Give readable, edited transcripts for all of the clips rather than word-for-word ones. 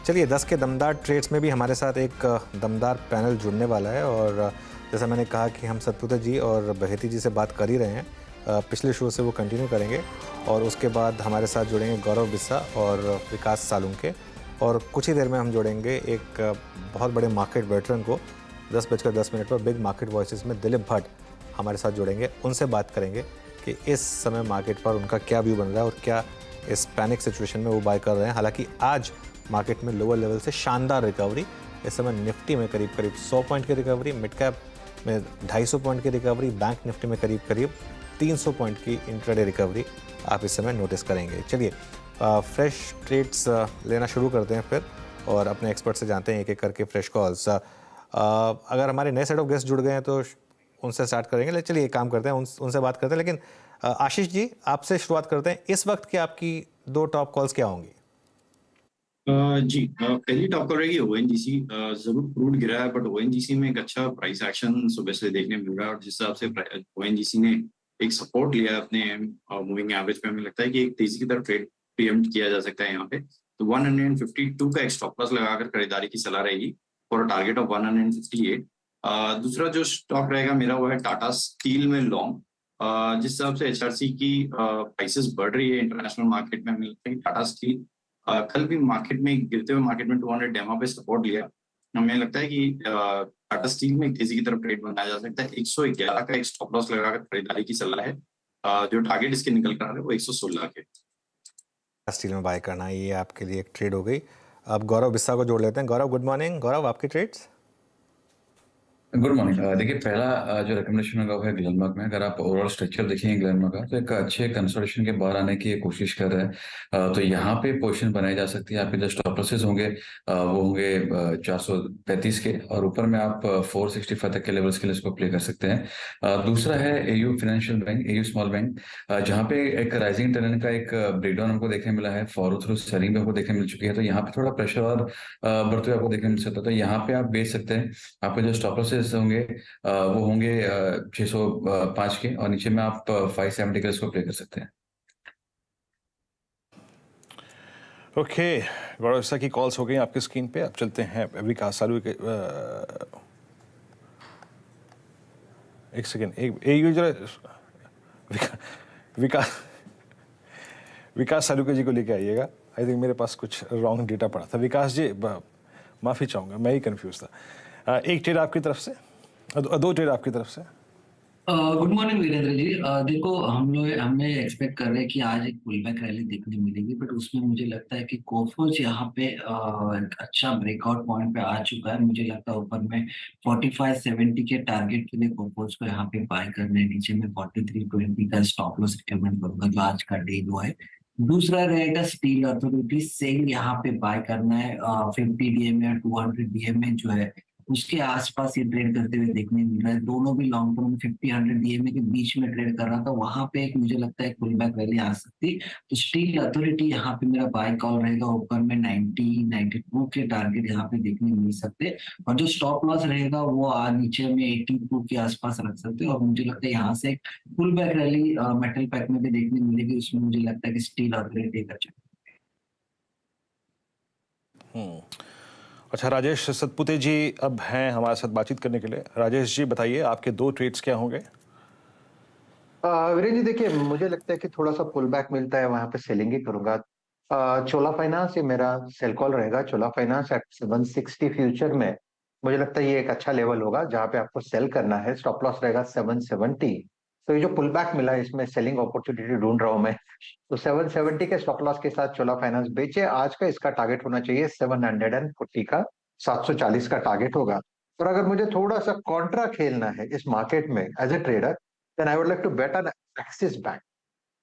चलिए 10 के दमदार ट्रेड्स में भी हमारे साथ एक दमदार पैनल जुड़ने वाला है और जैसा मैंने कहा कि हम सतपुते जी और बहेती जी से बात कर ही रहे हैं, पिछले शो से वो कंटिन्यू करेंगे और उसके बाद हमारे साथ जुड़ेंगे गौरव बिस्सा और विकास सालुंके और कुछ ही देर में हम जोड़ेंगे एक बहुत बड़े मार्केट वेटरन को 10:10 पर बिग मार्केट वॉइसेस में दिलीप भट्ट हमारे साथ जुड़ेंगे। उनसे बात करेंगे कि इस समय मार्केट पर उनका क्या व्यू बन रहा है और क्या इस पैनिक सिचुएशन में वो बाय कर रहे हैं। हालांकि आज मार्केट में लोअर लेवल से शानदार रिकवरी, इस समय निफ्टी में करीब 100 पॉइंट की रिकवरी, मिड कैप में 250 पॉइंट की रिकवरी, बैंक निफ्टी में करीब 300 पॉइंट की इंट्राडे रिकवरी आप इस समय नोटिस करेंगे। चलिए फ्रेश ट्रेड्स लेना शुरू करते हैं फिर और अपने एक्सपर्ट से जानते हैं एक एक करके फ्रेश कॉल्स। अगर हमारे नए सेट ऑफ गेस्ट जुड़ गए हैं तो उनसे स्टार्ट करेंगे। लेकिन चलिए एक काम करते हैं, उनसे बात करते हैं। लेकिन आशीष जी, आपसे शुरुआत करते हैं। इस वक्त की आपकी 2 टॉप कॉल्स क्या होंगी? जी, पहली टॉप कॉल रहेगी ओएनजीसी। जरूर क्रूड गिरा है बट ओएनजीसी में एक अच्छा प्राइस एक्शन सुबह से देखने मिल रहा है और जिस हिसाब से ओएनजीसी ने एक सपोर्ट लिया है अपने मूविंग एवरेज पे, हमें लगता है कि एक तेजी की तरफ ट्रेड प्रीएम्प्ट किया जा सकता है यहाँ पे। तो 152 का एक स्टॉप लॉस लगाकर खरीदारी की सलाह रहेगी फॉर अ टारगेट ऑफ 158। दूसरा जो स्टॉक रहेगा मेरा वो है टाटा स्टील में लॉन्ग। जिस हिसाब से एचआरसी की प्राइसेस बढ़ रही है इंटरनेशनल मार्केट में, हमें लगता है कि टाटा स्टील कल भी मार्केट में गिरते हुए मार्केट में 200 डेमा पे सपोर्ट लिया। हमें लगता है कि टाटा स्टील में तेजी की तरफ ट्रेड बनाया जा सकता है। 111 का एक स्टॉप लॉस लगाकर खरीदारी की सलाह है। जो टारगेट इसके निकल कर आ रहा है वो 116 के। स्टील में बाय करना, ये आपके लिए एक ट्रेड हो गई। अब गौरव बिस्सा को जोड़ लेते हैं। गौरव, गुड मॉर्निंग। गौरव, आपकी ट्रेड्स? Good morning. देखिए, पहला जो रिकमेंडेशन होगा वो है ग्लेनमार्क में। अगर आप ओवरऑल स्ट्रक्चर देखेंगे ग्लेनमार्क का तो एक अच्छे कंसोलिडेशन के बाहर आने की कोशिश कर रहा है। तो यहाँ पे पोजीशन बनाई जा सकती है। आपके जो स्टॉप लॉसेस होंगे वो होंगे 435 के और ऊपर में आप 465 तक के लेवल्स के लिए इसको प्ले कर सकते हैं। दूसरा है AU financial bank, AU small bank, जहाँ पे एक राइजिंग ट्रेंड का एक ब्रेकडाउन हमको देखने मिला है। फॉलो थ्रू सेलिंग भी हमको देखने मिल चुकी है, तो यहाँ पे थोड़ा प्रेशर और बढ़ते हुए आपको देखने मिल सकता है। तो यहाँ पे आप बेच सकते हैं। आपके जो स्टॉप लॉसेस होंगे वो होंगे 605 के और नीचे में आप 570 के इसको प्ले कर सकते हैं। ओके, गौरव बिस्सा की कॉल्स हो गई आपकी स्क्रीन पे। अब चलते हैं विकास सालू के। एक सेकेंड, एक जरा विकास सालू जी को लेके आइएगा। आई थिंक मेरे पास कुछ रॉन्ग डेटा पड़ा था। विकास जी, माफ़ी चाहूँगा, मैं ही कंफ्यूज था। एक ट्रेड आपकी तरफ से, 2 ट्रेड आपकी तरफ से। Good morning Virendra ji. देखो, हमें एक्सपेक्ट कर रहे हैं कि आज एक पुल बैक रैली देखने मिलेगी, बट उसमें मुझे लगता है कि कोफर्ज यहाँ पे एक अच्छा ब्रेकआउट पॉइंट पे आ चुका है। मुझे लगता है ऊपर में 45-70 के टारगेट के लिए कोफर्ज को यहाँ पे बाय करने, नीचे में 43-20 का स्टॉप लॉस रिकमेंड करूंगा जो आज का डे लो है। दूसरा रहेगा स्टील अथॉरिटी सेल, यहाँ पे बाय करना है 50 डीएम या 200 डीएम में जो है उसके आसपास ये ट्रेड करते हुए देखने मिल रहा है। दोनों भी लॉन्ग टर्म 50-100 डीएमए के बीच में ट्रेड कर रहा था, वहां पे एक मुझे लगता है पुल बैक रैली आ सकती। तो स्टील अथॉरिटी यहाँ पे मेरा बाय कॉल रहेगा। ऊपर में 92 के टारगेट यहाँ पे देखने मिल सकते और जो स्टॉप लॉस रहेगा वो नीचे में 82 के आसपास रख सकते और मुझे लगता है यहाँ से एक pull back rally metal pack में भी देखने मिलेगी। उसमें मुझे लगता है कि स्टील अथॉरिटी का अच्छा, राजेश सतपुते जी अब हैं हमारे साथ बातचीत करने के लिए। राजेश जी, बताइए आपके 2 ट्रेड्स क्या होंगे? वीरेंद्र जी, देखिए, मुझे लगता है कि थोड़ा सा पुल बैक मिलता है, वहां पे सेलिंग ही करूंगा। चोला फाइनेंस ये मेरा सेल कॉल रहेगा। चोला फाइनेंस एट 760 फ्यूचर में मुझे लगता है ये एक अच्छा लेवल होगा जहां पे आपको सेल करना है। स्टॉप लॉस रहेगा 770। तो ये जो पुल बैक मिला है इसमें सेलिंग अपॉर्चुनिटी ढूंढ रहा हूं मैं, तो 770 के स्टॉप लॉस के साथ चोला फाइनेंस बेचे। आज का इसका टारगेट होना चाहिए 740 का, 740 का टारगेट होगा। और अगर मुझे थोड़ा सा कॉन्ट्रा खेलना है इस मार्केट में as a trader, then I would like to bet on Axis Bank.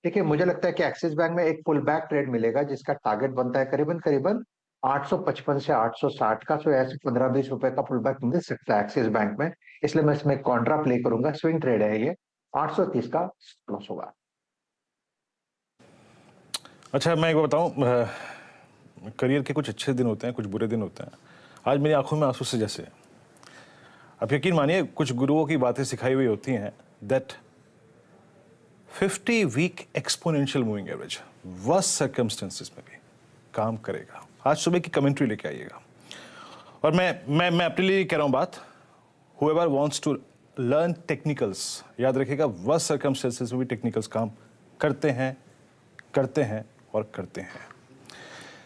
देखिए, मुझे लगता है कि एक्सिस बैंक में एक पुल बैक ट्रेड मिलेगा जिसका टारगेट बनता है करीबन करीबन 855 से 860 का। तो ऐसे 15-20 रुपए का पुल बैक मिल सकता है एक्सिस बैंक में, इसलिए मैं इसमें कॉन्ट्रा प्ले करूंगा। स्विंग ट्रेड है ये, 830 का क्लोज होगा। अच्छा, मैं एक बताऊं, करियर के कुछ अच्छे दिन होते हैं, कुछ बुरे दिन होते हैं। आज मेरी आंखों में आंसू से जैसे, आप यकीन मानिए, कुछ गुरुओं की बातें सिखाई हुई होती हैं that 50 week exponential moving average worst circumstances में भी काम करेगा। आज सुबह की कमेंट्री लेके आइएगा। और मैं अपने लिए कह रहा हूँ बात, whoever wants to learn technicals, याद रखिएगा worst circumstances में भी टेक्निकल्स काम करते हैं और करते हैं।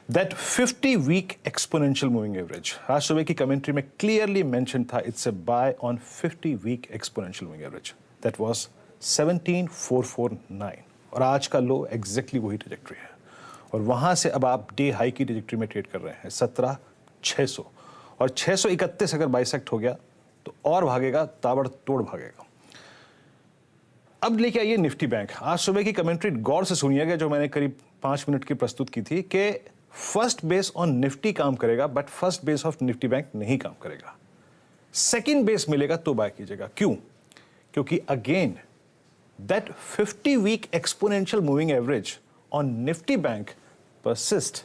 That 50-week exponential moving average, आज सुबह की कमेंट्री में क्लियरली मेंशन था, it's a buy on 50-week exponential moving average. That was 17,449 और आज का लो एग्जैक्टली वही ट्रेजेक्ट्री है। और वहां से अब आप डे हाई की ट्रेजेक्ट्री में ट्रेड कर रहे हैं 17,600 और 631 अगर बाइसेक्ट हो गया तो और भागेगा, ताबड़तोड़ भागेगा। अब लेके आइए निफ्टी बैंक। आज सुबह की कमेंट्री गौर से सुनिएगा जो मैंने करीब 5 मिनट की प्रस्तुत की थी कि फर्स्ट बेस ऑन निफ्टी काम करेगा but first base of Nifty bank नहीं काम करेगा। सेकंड बेस मिलेगा तो बाय कीजिएगा। क्यों? क्योंकि again that 50-week exponential moving average on Nifty Bank persist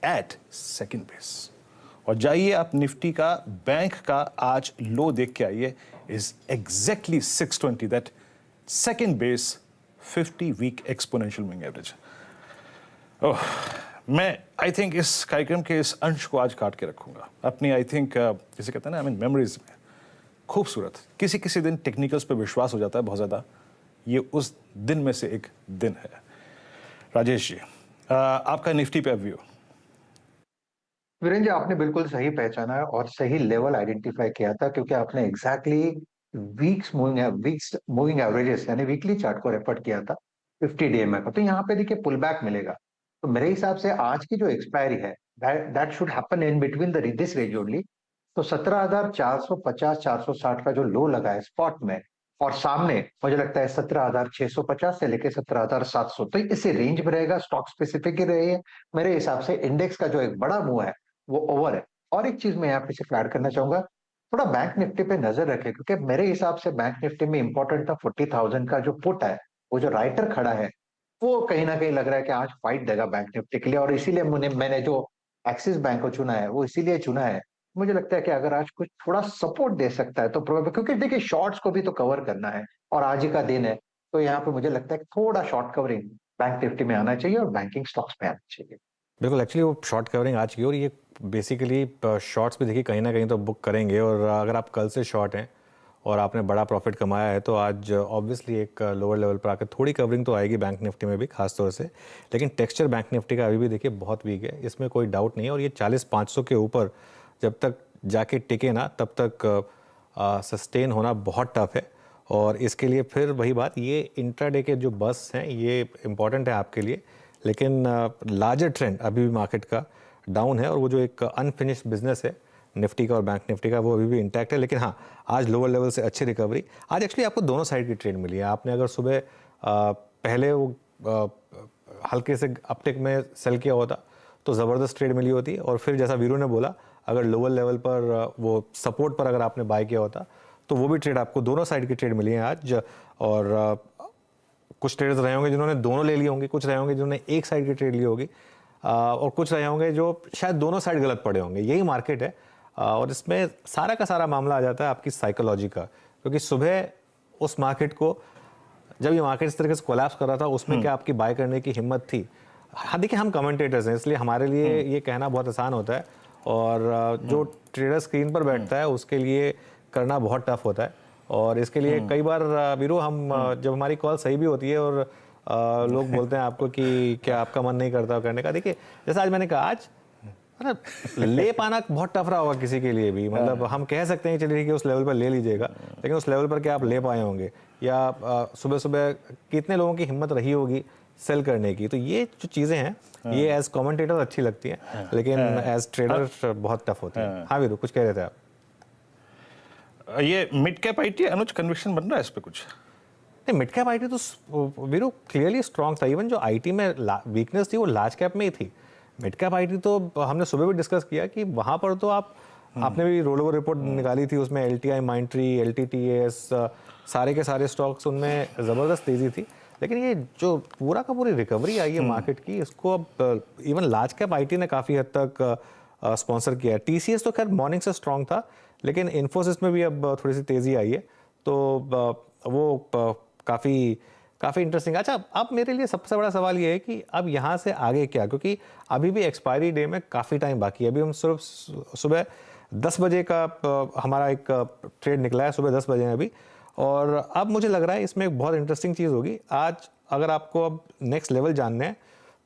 at second base। और जाइए आप निफ्टी का बैंक का आज लो देख के आइए, is exactly 620, that second base 50-week exponential moving average। ओह, मैं आई थिंक इस कार्यक्रम के इस अंश को आज काट के रखूंगा अपनी, आई थिंक जैसे कहते हैं ना, आई मीन मेमोरीज में। खूबसूरत, किसी दिन टेक्निकल्स पे विश्वास हो जाता है बहुत ज़्यादा, ये उस दिन में से एक दिन है। राजेश जी, आपका निफ्टी पे व्यू। वीरेंद्र जी, आपने बिल्कुल सही पहचाना है और सही लेवल आइडेंटिफाई किया था, क्योंकि आपने एग्जैक्टली वीक्स मूविंग एवरेजेस यानी वीकली चार्ट को रेफर किया था 50 डे में। तो यहाँ पे देखिए पुल बैक मिलेगा। तो मेरे हिसाब से आज की जो एक्सपायरी है that should happen in between this range only. तो 17,450 460 का जो लो लगा है स्पॉट में, और सामने मुझे लगता है 17,650 से लेके 17,700, तो इसी रेंज में रहेगा। स्टॉक स्पेसिफिक ही रही है। मेरे हिसाब से इंडेक्स का जो एक बड़ा मूव है वो ओवर है। और एक चीज मैं यहाँ पे सिर्फ ऐड करना चाहूंगा, थोड़ा बैंक निफ्टी पे नजर रखें, क्योंकि मेरे हिसाब से बैंक निफ्टी में इंपॉर्टेंट था 40,000 का जो पुट है, वो जो राइटर खड़ा है वो कहीं ना कहीं लग रहा है कि आज फाइट देगा बैंक निफ्टी के लिए। और इसीलिए मैंने जो एक्सिस बैंक को चुना है वो इसीलिए चुना है, मुझे लगता है कि अगर आज कुछ थोड़ा सपोर्ट दे सकता है तो प्रोबेबल, क्योंकि देखिए शॉर्ट्स को भी तो कवर करना है और आज ही का दिन है। तो यहाँ पे मुझे लगता है कि थोड़ा शॉर्ट कवरिंग बैंक निफ्टी में आना चाहिए और बैंकिंग स्टॉक्स में आना चाहिए। बिल्कुल, एक्चुअली वो शॉर्ट कवरिंग आज की, और ये बेसिकली शॉर्ट्स भी देखिए कहीं ना कहीं तो बुक करेंगे। और अगर आप कल से शॉर्ट हैं और आपने बड़ा प्रॉफिट कमाया है तो आज ऑब्वियसली एक लोअर लेवल पर आकर थोड़ी कवरिंग तो आएगी बैंक निफ्टी में भी खास तौर से। लेकिन टेक्सचर बैंक निफ्टी का अभी भी देखिए बहुत वीक है, इसमें कोई डाउट नहीं है। और ये 40,500 के ऊपर जब तक जाके टिके ना तब तक सस्टेन होना बहुत टफ है। और इसके लिए फिर वही बात, ये इंट्राडे के जो बस हैं ये इंपॉर्टेंट है आपके लिए, लेकिन लार्जर ट्रेंड अभी भी मार्केट का डाउन है। और वो जो एक अनफिनिश्ड बिजनेस है निफ्टी का और बैंक निफ्टी का वो अभी भी इंटैक्ट है। लेकिन हाँ, आज लोअर लेवल से अच्छी रिकवरी। आज एक्चुअली आपको दोनों साइड की ट्रेड मिली है। आपने अगर सुबह पहले वो हल्के से अपटिक में सेल किया होता तो ज़बरदस्त ट्रेड मिली होती, और फिर जैसा वीरू ने बोला अगर लोअर लेवल पर वो सपोर्ट पर अगर आपने बाय किया होता तो वो भी ट्रेड, आपको दोनों साइड की ट्रेड मिली है आज। और कुछ ट्रेडर्स रहे होंगे जिन्होंने दोनों ले लिए होंगे, कुछ रहे होंगे जिन्होंने एक साइड की ट्रेड ली होगी, और कुछ रहे होंगे जो शायद दोनों साइड गलत पड़े होंगे। यही मार्केट है। और इसमें सारा का सारा मामला आ जाता है आपकी साइकोलॉजी का, क्योंकि सुबह उस मार्केट को, जब ये मार्केट इस तरीके से कोलैप्स कर रहा था, उसमें क्या आपकी बाय करने की हिम्मत थी? हाँ देखिए, हम कमेंटेटर्स हैं इसलिए हमारे लिए ये कहना बहुत आसान होता है, और जो ट्रेडर स्क्रीन पर बैठता है उसके लिए करना बहुत टफ होता है। और इसके लिए कई बार वीरू हम जब हमारी कॉल सही भी होती है और लोग बोलते हैं आपको कि क्या आपका मन नहीं करता करने का, देखिए जैसा आज मैंने कहा, आज ले पाना बहुत टफ रहा होगा किसी के लिए भी। मतलब हम कह सकते हैं चलिए कि उस लेवल पर ले लीजिएगा, लेकिन उस लेवल पर क्या आप ले पाए होंगे, या सुबह सुबह कितने लोगों की हिम्मत रही होगी सेल करने की। तो ये जो चीज़ें हैं ये एज कमेंटेटर अच्छी लगती हैं, लेकिन एज ट्रेडर बहुत टफ होती है। हाँ वीरू, कुछ कह रहे थे आप? ये mid cap IT Anuj conviction बन रहा है इस पे कुछ? नहीं, मिड कैप आईटी तो वीरू क्लियरली स्ट्रॉन्ग था। इवन जो आईटी में वीकनेस थी वो लार्ज कैप में ही थी। मिड कैप आईटी तो हमने सुबह भी डिस्कस किया कि वहाँ पर तो आपने भी रोल ओवर रिपोर्ट निकाली थी, उसमें एलटीआई, माइंट्री, एलटीटीएस, सारे के सारे स्टॉक्स, उनमें ज़बरदस्त तेज़ी थी। लेकिन ये जो पूरा का पूरी रिकवरी आई है मार्केट की, इसको अब इवन लार्ज कैप आईटी ने काफ़ी हद तक स्पॉन्सर किया है। टीसीएस तो खैर मॉर्निंग से स्ट्रॉन्ग था, लेकिन इन्फोसिस में भी अब थोड़ी सी तेज़ी आई है, तो वो काफ़ी काफ़ी इंटरेस्टिंग। अच्छा, अब मेरे लिए सबसे बड़ा सवाल ये है कि अब यहाँ से आगे क्या, क्योंकि अभी भी एक्सपायरी डे में काफ़ी टाइम बाकी है। अभी हम सिर्फ सुबह 10 बजे का हमारा एक ट्रेड निकला है, सुबह 10 बजे हैं अभी, और अब मुझे लग रहा है इसमें एक बहुत इंटरेस्टिंग चीज़ होगी आज। अगर आपको अब नेक्स्ट लेवल जानने हैं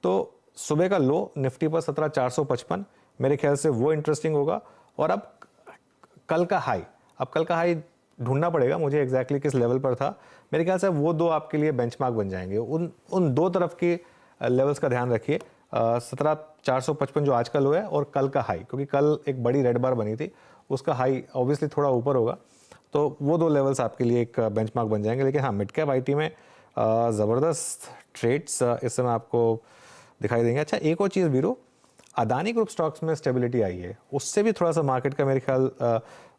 तो सुबह का लो निफ्टी पर 17,455, मेरे ख्याल से वो इंटरेस्टिंग होगा। और अब कल का हाई ढूंढना पड़ेगा मुझे एग्जैक्टली किस लेवल पर था। मेरे ख्याल से वो दो आपके लिए बेंचमार्क बन जाएंगे। उन दो तरफ के लेवल्स का ध्यान रखिए, 17,455 जो आज का लो है और कल का हाई, क्योंकि कल एक बड़ी रेड बार बनी थी, उसका हाई ऑब्वियसली थोड़ा ऊपर होगा, तो वो दो लेवल्स आपके लिए एक बेंचमार्क बन जाएंगे। लेकिन हाँ, मिड कैप आईटी में ज़बरदस्त ट्रेड्स इस समय आपको दिखाई देंगे। अच्छा, एक और चीज़ वीरू, अदानी ग्रुप स्टॉक्स में स्टेबिलिटी आई है, उससे भी थोड़ा सा मार्केट का मेरे ख्याल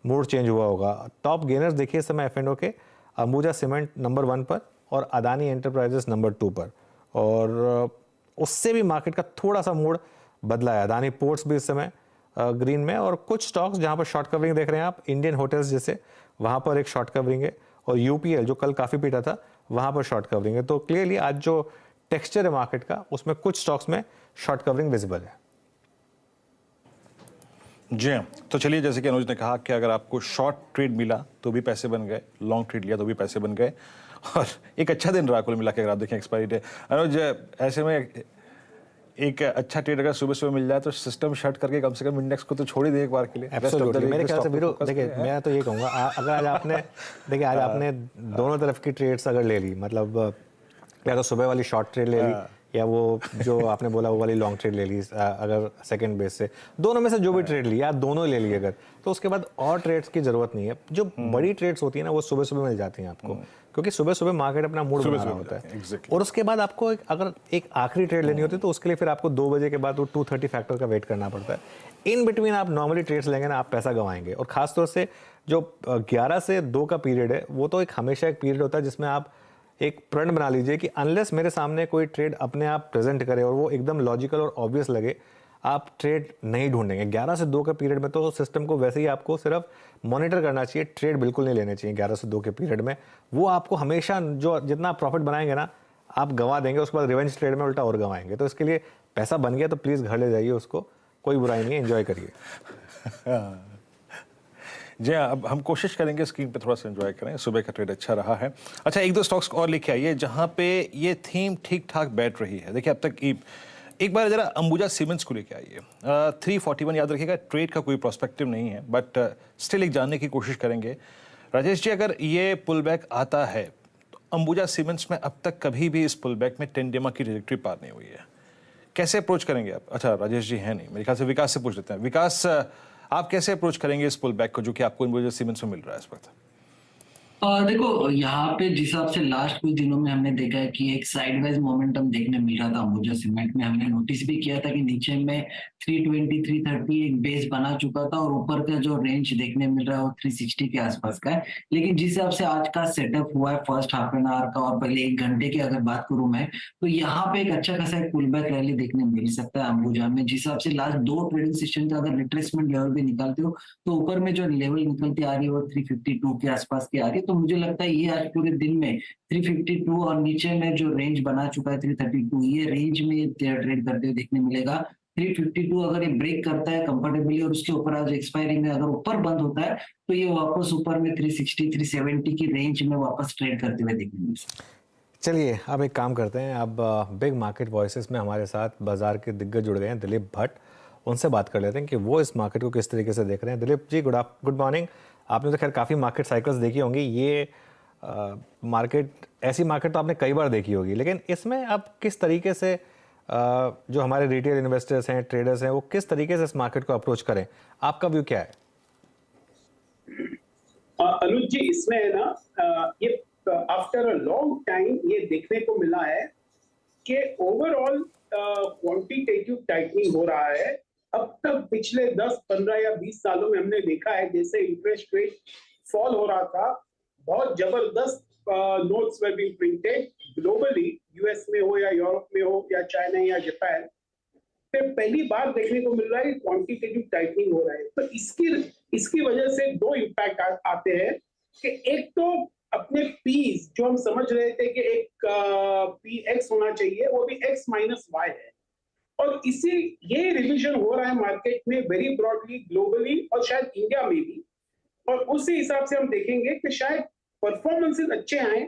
मूड चेंज हुआ होगा। टॉप गेनर्स देखिए इस समय F&O के, अंबुजा सीमेंट नंबर 1 पर और अदानी एंटरप्राइजेस नंबर 2 पर, और उससे भी मार्केट का थोड़ा सा मूड बदला है। अदानी पोर्ट्स भी इस समय ग्रीन में, और कुछ स्टॉक्स जहां पर शॉर्ट कवरिंग देख रहे हैं आप, इंडियन होटल्स जैसे, वहां पर एक शॉर्ट कवरिंग है, और यूपीएल जो कल काफ़ी पीटा था वहां पर शॉर्ट कवरिंग है। तो क्लियरली आज जो टेक्सचर है मार्केट का, उसमें कुछ स्टॉक्स में शॉर्ट कवरिंग विजिबल है। जी हाँ, तो चलिए, जैसे कि अनुज ने कहा कि अगर आपको शॉर्ट ट्रेड मिला तो भी पैसे बन गए, लॉन्ग ट्रेड लिया तो भी पैसे बन गए, और एक अच्छा दिन रहा कुल मिला के। अगर आप देखें एक्सपायरी डे, अनुज, ऐसे में एक अच्छा ट्रेड अगर सुबह सुबह मिल जाए तो सिस्टम शट करके कम से कम इंडेक्स को तो छोड़ ही दे एक बार के लिए। एब्सोल्युटली, मेरे ख्याल से वीरू देखिए, मैं तो ये कहूँगा, अगर आज आपने देखिए आज आपने दोनों तरफ की ट्रेड्स अगर ले ली, मतलब या तो सुबह वाली शॉर्ट ट्रेड ले ली, या वो जो आपने बोला वो वाली लॉन्ग ट्रेड ले ली, अगर सेकंड बेस से, दोनों में से जो भी ट्रेड ली, या दोनों ले ली अगर, तो उसके बाद और ट्रेड्स की जरूरत नहीं है। जो बड़ी ट्रेड्स होती है ना, वो सुबह सुबह मिल जाती हैं आपको, क्योंकि सुबह सुबह मार्केट अपना मूड बना रहा होता है। और उसके बाद आपको अगर एक आखिरी ट्रेड लेनी होती है तो उसके लिए फिर आपको 2 बजे के बाद वो 230 फैक्टर का वेट करना पड़ता है। इन बिटवीन आप नॉर्मली ट्रेड्स लेंगे ना, आप पैसा गंवाएंगे। और खासतौर से जो 11 से 2 का पीरियड है, वो तो एक हमेशा एक पीरियड होता है जिसमें आप एक प्रण बना लीजिए कि अनलेस मेरे सामने कोई ट्रेड अपने आप प्रेजेंट करे और वो एकदम लॉजिकल और ऑब्वियस लगे, आप ट्रेड नहीं ढूंढेंगे। 11 से 2 के पीरियड में तो सिस्टम को वैसे ही आपको सिर्फ मॉनिटर करना चाहिए, ट्रेड बिल्कुल नहीं लेने चाहिए 11 से 2 के पीरियड में। वो आपको हमेशा जो जितना प्रॉफिट बनाएंगे ना, आप गंवा देंगे, उसके बाद रिवेंज ट्रेड में उल्टा और गंवाएंगे। तो इसके लिए पैसा बन गया तो प्लीज़ घर ले जाइए उसको, कोई बुराई नहीं है, एंजॉय करिए। जी हाँ, अब हम कोशिश करेंगे स्क्रीन पे थोड़ा सा एंजॉय करें। सुबह का ट्रेड अच्छा रहा है। अच्छा, 1-2 स्टॉक्स और लेके आइए जहाँ पे ये थीम ठीक ठाक बैठ रही है। देखिए, अब तक एक बार जरा अंबुजा सीमेंट्स को लेके आइए। 341 याद रखिएगा, ट्रेड का कोई प्रोस्पेक्टिव नहीं है, बट स्टिल एक जानने की कोशिश करेंगे। राजेश जी, अगर ये पुल बैक आता है तो अंबुजा सीमेंट्स में अब तक कभी भी इस पुल बैक में 10 डेमा की ट्रैजेक्टरी पार नहीं हुई है, कैसे अप्रोच करेंगे आप? अच्छा, राजेश जी हैं नहीं, मेरे ख्याल से विकास से पूछ लेते हैं। विकास, आप कैसे अप्रोच करेंगे इस पुल बैक को जो कि आपको अंबुजा सीमेंट्स में मिल रहा है इस वक्त? देखो, यहाँ पे जिस हिसाब से लास्ट कुछ दिनों में हमने देखा है कि एक साइडवाइज मोमेंटम देखने मिल रहा था अंबुजा सीमेंट में। हमने नोटिस भी किया था कि नीचे में 320 330 एक बेस बना चुका था, और ऊपर का जो रेंज देखने मिल रहा है वो 360 के आसपास का है। लेकिन जिस हिसाब से आज का सेटअप हुआ है फर्स्ट हाफ एन आवर का और पहले 1 घंटे की अगर बात करूं मैं, तो यहाँ पे एक अच्छा खासा एक पुल बैक रैली देखने मिल सकता है अंबुजा में। जिस हिसाब से लास्ट 2 ट्रेडिंग सेशन का अगर रिट्रेसमेंट लेवल भी निकालते हो तो ऊपर में जो लेवल निकलती आ रही है वो 352 के आसपास की आ रही है। तो मुझे लगता है ये आज पूरे दिन में 352 और नीचे में जो रेंज बना चुका है 332, ये रेंज में ट्रेड करते हुए देखने मिलेगा। 352 अगर ये ब्रेक करता है कंफर्टेबली और उसके ऊपर आज एक्सपायरी में अगर ऊपर बंद होता है तो ये वापस ऊपर में 360 370 की रेंज में वापस ट्रेड करते हुए देखने मिल सकता है। चलिए, अब एक काम करते हैं। अब बिग मार्केट वॉइसेस में हमारे साथ बाजार के दिग्गज जुड़ गए हैं, दिलीप भट्ट। उनसे बात कर लेते हैं कि वो इस मार्केट को किस तरीके से देख रहे हैं। Dilip ji, good morning. आपने तो खैर काफ़ी मार्केट साइकिल्स देखी होंगी। ये मार्केट, ऐसी मार्केट तो आपने कई बार देखी होगी, लेकिन इसमें अब किस तरीके से जो हमारे रिटेल इन्वेस्टर्स हैं, ट्रेडर्स हैं, वो किस तरीके से इस मार्केट को अप्रोच करें, आपका व्यू क्या है? अनुज जी, इसमें है ना, ये आफ्टर अ लॉन्ग टाइम ये देखने को मिला है कि ओवरऑल क्वांटिटेटिव टाइटनिंग हो रहा है। अब तक पिछले 10, 15 या 20 सालों में हमने देखा है जैसे इंटरेस्ट रेट फॉल हो रहा था, बहुत जबरदस्त notes were being printed globally, US में हो या यूरोप में हो या चाइना या जापान, पे पहली बार देखने को मिल रहा है क्वांटिटेटिव टाइटनिंग हो रहा है। तो इसकी वजह से 2 इम्पैक्ट आते हैं कि एक तो अपने पीस जो हम समझ रहे थे कि एक पी एक्स होना चाहिए, वो भी एक्स माइनस वाई है। और ये रिविजन हो रहा है मार्केट में वेरी ब्रॉडली ग्लोबली और शायद इंडिया में भी। और उसी हिसाब से हम देखेंगे कि शायद परफॉर्मेंसेस अच्छे आए,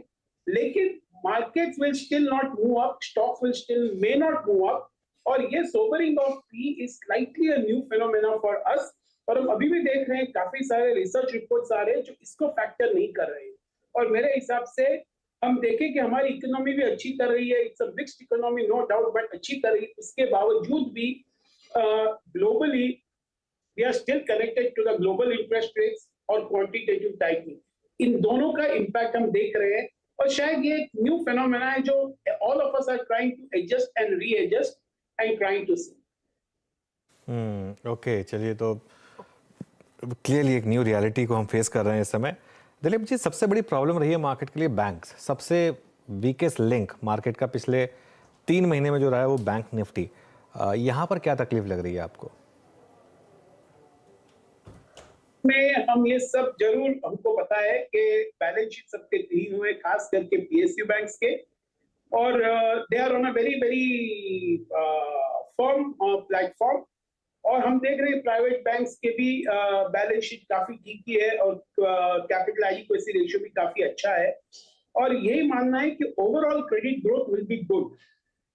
लेकिन markets will still not move up, stocks will still may not move up. और ये sobering of P is slightly a new phenomena for us. और हम अभी भी देख रहे हैं काफी सारे रिसर्च रिपोर्ट्स आ रहे हैं जो इसको फैक्टर नहीं कर रहे हैं। और मेरे हिसाब से हम देखें कि हमारी इकोनॉमी भी अच्छी कर रही है, it's a mixed economy no doubt, but अच्छी कर रही है। इसके बावजूद भी globally we are still connected to the global interest rates और क्वांटिटेटिव टाइटनिंग। इन दोनों का इम्पैक्ट हम देख रहे हैं और शायद ये एक न्यू फेनोमेना है जो all of us are trying to adjust and readjust and trying to see. Okay, चलिए, तो क्लियरली एक न्यू रियलिटी को हम फेस कर रहे हैं इस समय। दिलीप जी, सबसे बड़ी प्रॉब्लम रही है मार्केट के लिए बैंक्स। सबसे वीकेस्ट लिंक मार्केट का पिछले 3 महीने में जो रहा है वो बैंक निफ्टी। यहाँ पर क्या तकलीफ लग रही है आपको? में हम ये सब जरूर हमको पता है कि बैलेंस शीट सबके क्लीन हुए, खास करके पीएसयू बैंक्स के, और they are on a very very firm platform. और हम देख रहे हैं प्राइवेट बैंक्स के भी बैलेंस शीट काफी ठीक ही है और कैपिटल एडिक्वेसी रेशियो भी काफी अच्छा है। और यही मानना है कि overall credit growth will be good.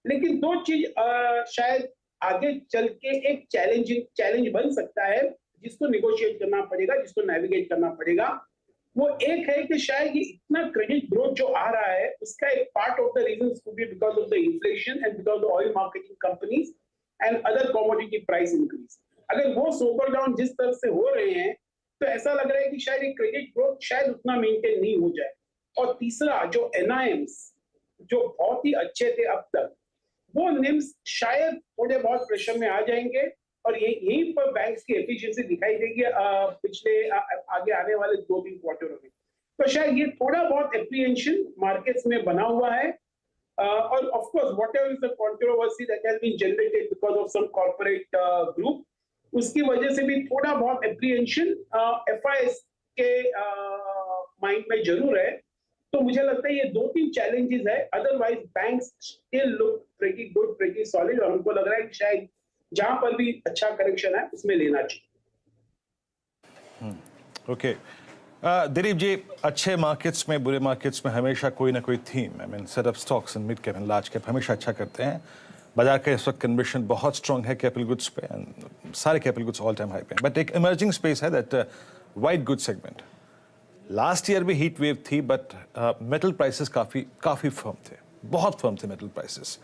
लेकिन दो चीज शायद आगे चल के एक चैलेंज बन सकता है जिसको निगोशिएट करना पड़ेगा, जिसको नेविगेट करना पड़ेगा। वो एक है कि शायद ये इतना क्रेडिट ग्रोथ जो आ रहा है उसका एक part of the reasons could be because of the inflation and because of oil marketing companies and other commodity price increase. अगर वो सोपर डाउन जिस तरह से हो रहे हैं तो ऐसा लग रहा है कि शायद ये क्रेडिट ग्रोथ शायद उतना मेंटेन नहीं हो जाए। और तीसरा, जो एनआईएम्स जो बहुत ही अच्छे थे अब तक, वो निम्स शायद थोड़े बहुत प्रेशर में आ जाएंगे और यहीं पर बैंक्स की एफिशिएंसी दिखाई देगी पिछले आगे आने वाले 2-3 क्वार्टरों में। तो शायद ये थोड़ा बहुत एप्रीहेंशन मार्केट्स में बना हुआ है। और of course whatever is the controversy that has been generated because of some corporate group, उसकी वजह से भी थोड़ा बहुत एप्रीहेंशन एफआईएस के माइंड में जरूर है। तो मुझे लगता है ये 2-3 चैलेंजेस है, otherwise banks still look pretty good, pretty solid. और हमको लग रहा है कि शायद जहां पर भी अच्छा करेक्शन है उसमें लेना चाहिए। ओके, दिलीप जी, अच्छे मार्केट्स में, बुरे मार्केट्स में हमेशा कोई ना कोई theme, I mean set of stocks and mid cap and large cap हमेशा अच्छा करते हैं। बाजार का इस वक्त कन्विक्शन बहुत स्ट्रांग है कैपिटल गुड्स पे, एंड सारे capital goods all time high पे। बट एक इमर्जिंग स्पेस है that white good segment. Last year भी हीट वेव थी, बट मेटल प्राइसेस काफ़ी फर्म थे, बहुत फर्म थे मेटल प्राइसेस।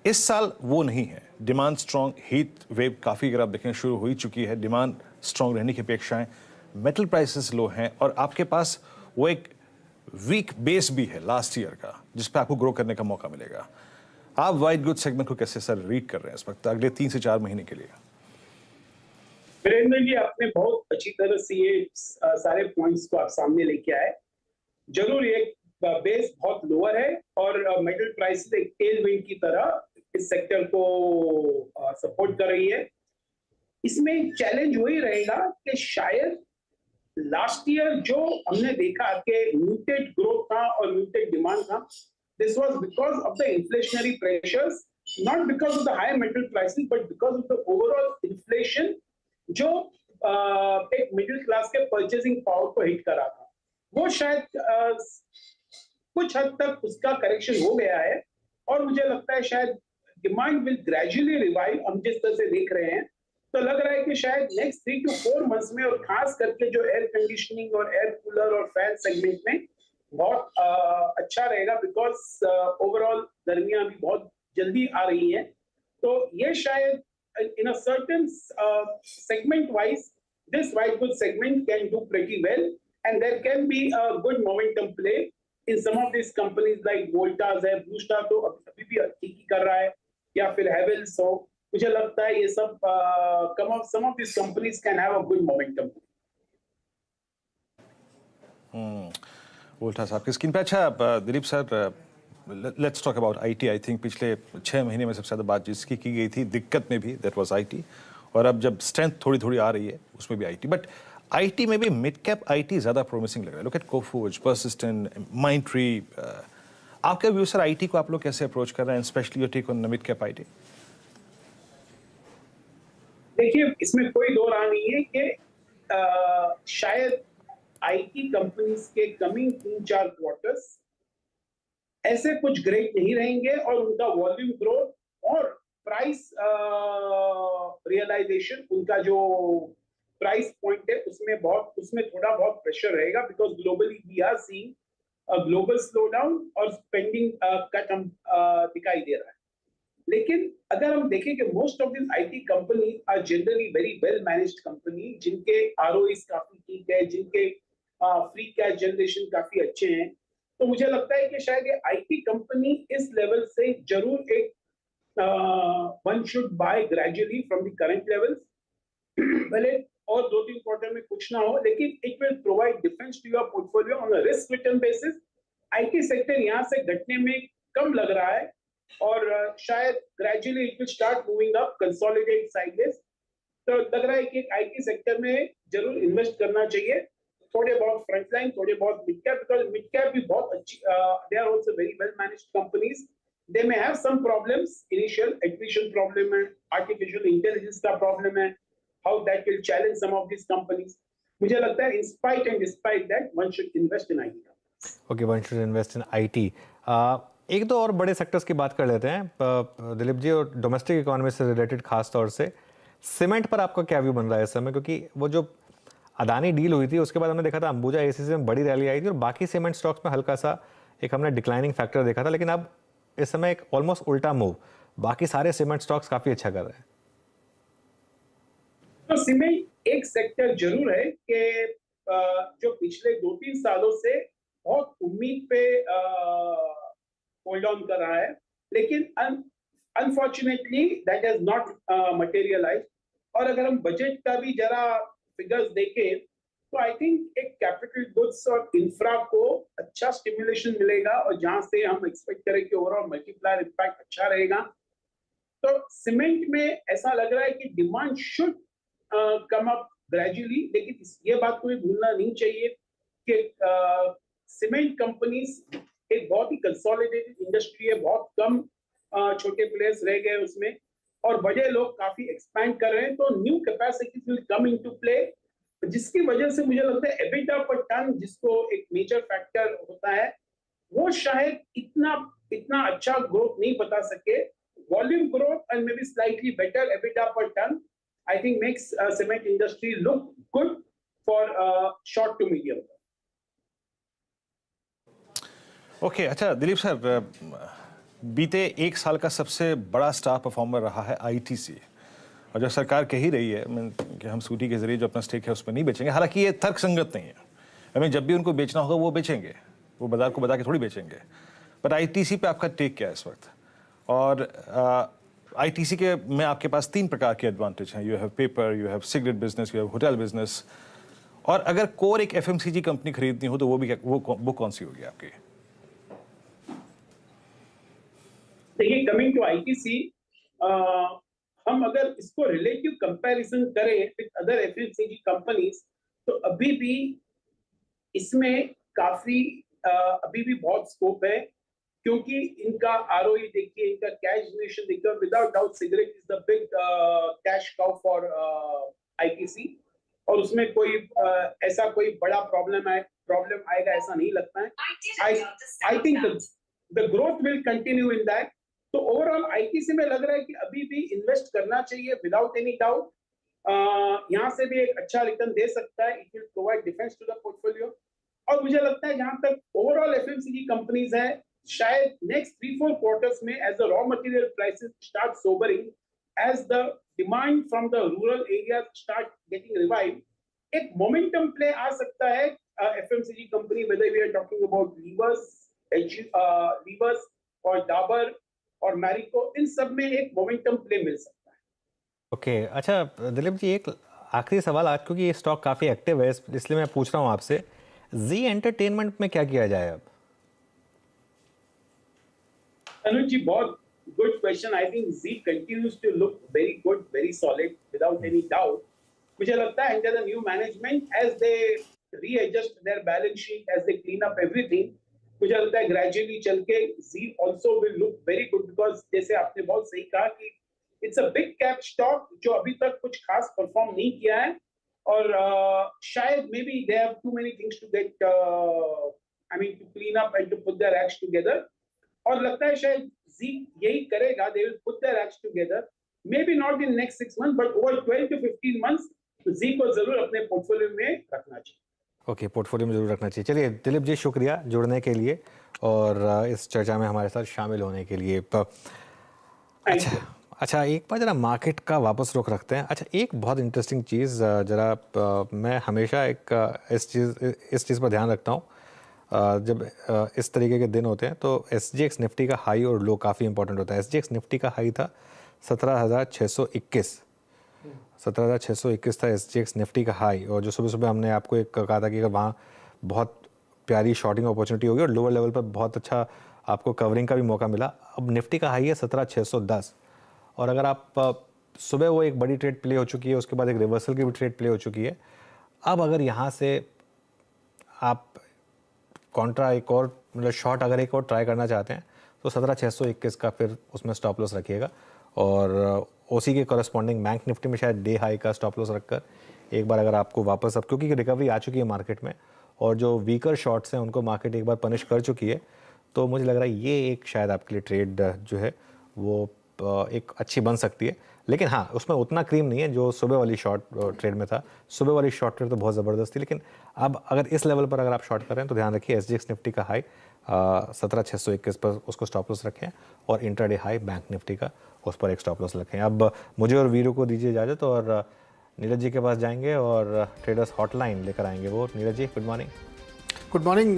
इस साल वो नहीं है, डिमांड स्ट्रांग, हीट वेव काफ़ी अगर आप देखें शुरू हो ही चुकी है, डिमांड स्ट्रांग रहने की अपेक्षाएं, मेटल प्राइसेस लो हैं और आपके पास वो एक वीक बेस भी है लास्ट ईयर का जिस पे आपको ग्रो करने का मौका मिलेगा। आप वाइट गुड सेगमेंट को कैसे सर रीड कर रहे हैं इस वक्त अगले 3 से 4 महीने के लिए? वीरेंद्र जी, आपने बहुत अच्छी तरह से ये सारे पॉइंट्स को आप सामने लेके आए। जरूर ये बेस बहुत लोअर है और मेटल प्राइसेस एक टेलविंड की तरह इस सेक्टर को सपोर्ट कर रही है। इसमें चैलेंज वही रहेगा कि शायद लास्ट ईयर जो हमने देखा कि म्यूटेड ग्रोथ था और म्यूटेड डिमांड था, this was because of the inflationary pressures, not because of the high metal prices but because of the overall inflation जो एक मिडिल क्लास के परचेसिंग पावर को हिट करा था। वो शायद कुछ हद तक उसका करेक्शन हो गया है और मुझे लगता है शायद डिमांड विल ग्रेजुअली रिवाइव। हम जिस तरह से देख रहे हैं तो लग रहा है कि शायद नेक्स्ट 3 to 4 मंथ्स में, और खास करके जो एयर कंडीशनिंग और एयर कूलर और फैन सेगमेंट में बहुत अच्छा रहेगा, बिकॉज ओवरऑल गर्मियां भी बहुत जल्दी आ रही हैं। तो ये शायद in a certain segment wise, this white goods segment can do pretty well, and there can be a good momentum play in some of these companies like Voltas है, Blue Star तो अभी भी ठीक ही कर रहा है, या फिर Havells हो। मुझे लगता है ये सब some of these companies can have a good momentum. Voltas आपकी स्क्रीन पे। अच्छा Dilip sir, let's talk about IT. I think पिछले 6 महीने में सबसे ज़्यादा बात जिसकी की गई थी दिक्कत में भी, दैट वाज आईटी, और अब जब स्ट्रेंथ थोड़ी थोड़ी आ रही है उसमें भी आईटी। बट आईटी में भी मिड कैप आईटी ज्यादा प्रोमिसिंग लग रहा है। Look at Coforge, Persistent, Mindtree. आपका व्यू सर, आईटी को आप लोग कैसे अप्रोच कर रहे हैं, specially your take on mid cap IT? देखिए, इसमें कोई दो राय नहीं है कि शायद आईटी कंपनीज के कमिंग 3-4 क्वार्टर्स ऐसे कुछ ग्रेट नहीं रहेंगे और उनका वॉल्यूम ग्रोथ और प्राइस रियलाइजेशन, उनका जो प्राइस पॉइंट है उसमें थोड़ा बहुत प्रेशर रहेगा, because globally we are seeing global slowdown और स्पेंडिंग कट हम दिखाई दे रहा है। लेकिन अगर हम देखें कि most of this IT company are generally very well managed company, जिनके आरओईज काफी ठीक है, जिनके फ्री कैश जनरेशन काफी अच्छे हैं, तो मुझे लगता है कि शायद ये आईटी कंपनी इस लेवल से जरूर एक one should buy gradually from the current levels, भले और 2-3 क्वार्टर में कुछ ना हो, लेकिन it will provide defence to your portfolio on a risk return basis. IT sector यहाँ से घटने में कम लग रहा है और शायद gradually it will start moving up, consolidate sideways. तो लग रहा है कि आईटी सेक्टर में जरूर इन्वेस्ट करना चाहिए, थोड़े बहुत फ्रंटलाइन, थोड़े बहुत mid cap, because mid cap भी बहुत अच्छी, they are also very well managed companies. They may have some problems, initial acquisition problem है, आर्टिफिशियल इंटेलिजेंस का प्रॉब्लम है, how that will challenge some of this companies. मुझे लगता है in spite and despite that one should invest in IT. Okay, one should invest in IT. एक दो और बड़े सेक्टर्स की बात कर लेते हैं दिलीप जी, और डोमेस्टिक इकोनॉमी से रिलेटेड खास तौर से सीमेंट पर आपका क्या व्यू बन रहा है इस समय? क्योंकि वो जो अदानी डील हुई थी उसके बाद हमने देखा था अंबुजा एसीसी में बड़ी रैली आई थी और बाकी सीमेंट स्टॉक्स में हल्का सा एक हमने डिक्लाइनिंग फैक्टर देखा था, लेकिन अब इस समय एक ऑलमोस्ट उल्टा मूव, बाकी सारे सीमेंट स्टॉक्स काफी अच्छा कर रहे हैं। तो सीमेंट एक सेक्टर जरूर है कि जो पिछले 2-3 सालों से बहुत उम्मीद पे होल्ड ऑन कर रहा है, लेकिन unfortunately that has not materialise. और अगर हम बजट का भी जरा फिगर्स देखें तो आई थिंक एक कैपिटल गुड्स और इंफ्रा को अच्छा स्टिमुलेशन मिलेगा और जहां से हम एक्सपेक्ट करें कि ओवरऑल मल्टीप्लायर इम्पैक्ट अच्छा रहेगा। तो सीमेंट में ऐसा लग रहा है कि demand should come up gradually, लेकिन ये बात को भी भूलना नहीं चाहिए कि सीमेंट कंपनीज एक बहुत ही कंसोलिडेटेड इंडस्ट्री है, बहुत कम छोटे प्लेयर्स रह गए उसमें और बड़े लोग काफी एक्सपैंड कर रहे हैं, तो new capacities will come into play, जिसकी वजह से मुझे लगता है एबिटा पर टन, जिसको एक मेजर फैक्टर होता है, वो शायद इतना अच्छा ग्रोथ नहीं बता सके। Volume growth and maybe slightly better EBITDA per ton I think makes cement industry look good for short to medium term. Okay, अच्छा दिलीप सर, बीते एक साल का सबसे बड़ा स्टार परफॉर्मर रहा है आईटीसी, और जो सरकार कह ही रही है कि हम सूटी के जरिए जो अपना स्टेक है उसमें नहीं बेचेंगे, हालांकि ये तर्क संगत नहीं है। हमें जब भी उनको बेचना होगा वो बेचेंगे, वो बाजार को बता के थोड़ी बेचेंगे। पर आईटीसी पे आपका टेक क्या है इस वक्त? और आईटीसी के में आपके पास 3 प्रकार के एडवांटेज हैं। You have paper, you have cigarette business, you have hotel business, और अगर कोर एक एफएमसीजी कंपनी खरीदनी हो तो वो कौन सी होगी आपकी? देखिए, कमिंग टू आईटीसी, हम अगर इसको रिलेटिव कंपैरिजन करें विद अदर एफएमसीजी कंपनीज, तो अभी भी इसमें काफी अभी भी बहुत स्कोप है, क्योंकि इनका आरओई देखिए, इनका कैश जनरेशन देखिए, without doubt cigarette is the big cash cow for ITC, और उसमें कोई ऐसा कोई बड़ा प्रॉब्लम आएगा ऐसा नहीं लगता है। I think the growth will continue in that. तो ओवरऑल आईटीसी में लग रहा है कि अभी भी इन्वेस्ट करना चाहिए विदाउट एनी डाउट। यहाँ से भी एक अच्छा रिटर्न दे सकता है, it will provide defence to the portfolio. और मुझे लगता है जहां तक ओवरऑल एफएमसीजी कंपनीज है, शायद नेक्स्ट 3-4 क्वार्टर्स में as the raw material prices start sobering, as the demand from the rural area start getting revive, एक मोमेंटम प्ले आ सकता है FMCG company, whether we are talking about levers और डाबर और मैरिको, इन सब में एक मोमेंटम प्ले मिल सकता है। ओके, अच्छा दिलीप जी, एक आखिरी सवाल आज, क्योंकि ये स्टॉक काफ़ी एक्टिव है इसलिए मैं पूछ रहा हूँ आपसे, जी एंटरटेनमेंट में क्या किया जाए अब? अनुज जी, बहुत good question. I think Zee continues to look very good, very solid, without any doubt. मुझे लगता है under the new management as they readjust their balance sheet, as they clean up everything, मुझे लगता है ग्रेजुअली चल के Zee also will look very good, because जैसे आपने बहुत सही कहा कि it's a big cap stock जो अभी तक कुछ खास परफॉर्म नहीं किया है, और शायद maybe they have too many things to get I mean to clean up and to put their acts together, और लगता है शायद जी यही करेगा, they will put their acts together, maybe not in next 6 months but over 12 to 15 months Zee को जरूर अपने portfolio में रखना चाहिए। ओके, पोर्टफोलियो में ज़रूर रखना चाहिए। चलिए दिलीप जी, शुक्रिया जुड़ने के लिए और इस चर्चा में हमारे साथ शामिल होने के लिए। अच्छा, एक बार ज़रा मार्केट का वापस रुख रखते हैं। अच्छा, एक बहुत इंटरेस्टिंग चीज़ ज़रा मैं हमेशा एक इस चीज़ पर ध्यान रखता हूँ जब इस तरीके के दिन होते हैं तो SGX निफ्टी का हाई और लो काफ़ी इंपॉर्टेंट होता है। SGX निफ्टी का हाई था 17,621, 17,621 था SGX निफ्टी का हाई, और जो सुबह सुबह हमने आपको एक कहा था कि वहाँ बहुत प्यारी शॉर्टिंग अपॉर्चुनिटी होगी और लोअर लेवल पर बहुत अच्छा आपको कवरिंग का भी मौका मिला। अब निफ्टी का हाई है 17,610, और अगर आप सुबह वो एक बड़ी ट्रेड प्ले हो चुकी है, उसके बाद एक रिवर्सल की भी ट्रेड प्ले हो चुकी है। अब अगर यहाँ से आप कॉन्ट्रा एक और मतलब शॉर्ट अगर एक और ट्राई करना चाहते हैं तो 17,621 का फिर उसमें स्टॉप लॉस रखिएगा, और उसी के कॉरेस्पॉन्डिंग बैंक निफ्टी में शायद डे हाई का स्टॉप लॉस रखकर एक बार अगर आपको वापस, अब क्योंकि रिकवरी आ चुकी है मार्केट में और जो वीकर शॉर्ट्स हैं उनको मार्केट एक बार पनिश कर चुकी है, तो मुझे लग रहा है ये एक शायद आपके लिए ट्रेड जो है वो एक अच्छी बन सकती है। लेकिन हाँ, उसमें उतना क्रीम नहीं है जो सुबह वाली शॉर्ट ट्रेड में था। सुबह वाली शॉर्ट ट्रेड तो बहुत ज़बरदस्त थी, लेकिन अब अगर इस लेवल पर अगर आप शॉर्ट कर रहे हैं तो ध्यान रखिए SGX निफ्टी का हाई 17,621 पर उसको स्टॉप लॉस रखें, और इंट्राडे हाई बैंक निफ्टी का उस पर एक स्टॉप लॉस रखें। अब मुझे और वीरू को दीजिए इजाज़त, और नीरज जी के पास जाएंगे और ट्रेडर्स हॉटलाइन लेकर आएंगे वो। Neeraj ji, good morning. Good morning.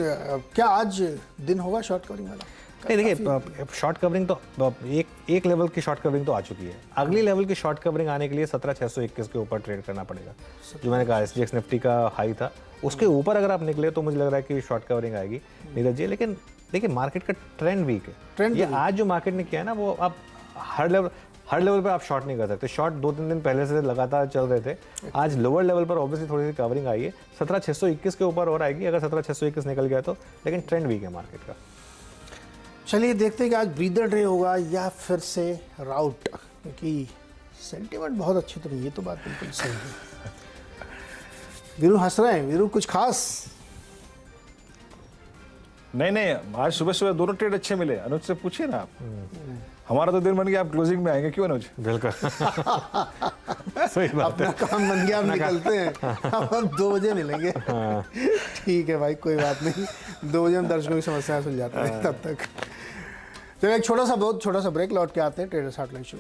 क्या आज दिन होगा शॉर्ट कवरिंग वाला? नहीं, देखिए शॉर्ट कवरिंग तो एक लेवल की शॉर्ट कवरिंग तो आ चुकी है। अगली लेवल की शॉर्ट कवरिंग आने के लिए 17,621 के ऊपर ट्रेड करना पड़ेगा। जो मैंने कहा SGX निफ्टी का हाई था उसके ऊपर अगर आप निकले तो मुझे लग रहा है कि शॉर्ट कवरिंग आएगी नीरज जी। लेकिन देखिए मार्केट का ट्रेंड वीक है। ये आज जो मार्केट ने किया है ना, वो आप हर लेवल पर आप शॉर्ट नहीं कर सकते। शॉर्ट 2-3 दिन पहले से लगातार चल रहे थे। आज लोअर लेवल पर ऑब्वियसली थोड़ी सी कवरिंग आई है, 17,621 के ऊपर और आएगी अगर 17,621 निकल गया तो, लेकिन ट्रेंड वीक है मार्केट का। चलिए देखते हैं कि आज ब्रीदर डे होगा या फिर से राउट, क्योंकि सेंटीमेंट बहुत अच्छी तो नहीं, ये तो बात बिल्कुल सही है। वीरू हंस रहे हैं। वीरू कुछ खास? नहीं, आज सुबह सुबह दोनों ट्रेड अच्छे मिले। अनुज से पूछिए ना आप। हमारा तो दिन बन गया, आप क्लोजिंग में आएंगे क्यों अनुज? बिल्कुल सही बात अपना है। काम बन गया, हम निकलते हैं। हम 2 बजे मिलेंगे। ठीक है भाई, कोई बात नहीं। 2 बजे हम दर्शकों की समस्याएं सुलझाते हैं तब तक। चलिए एक बहुत छोटा सा ब्रेक, लौट के आते हैं ट्रेडर्स हॉटलाइन शो।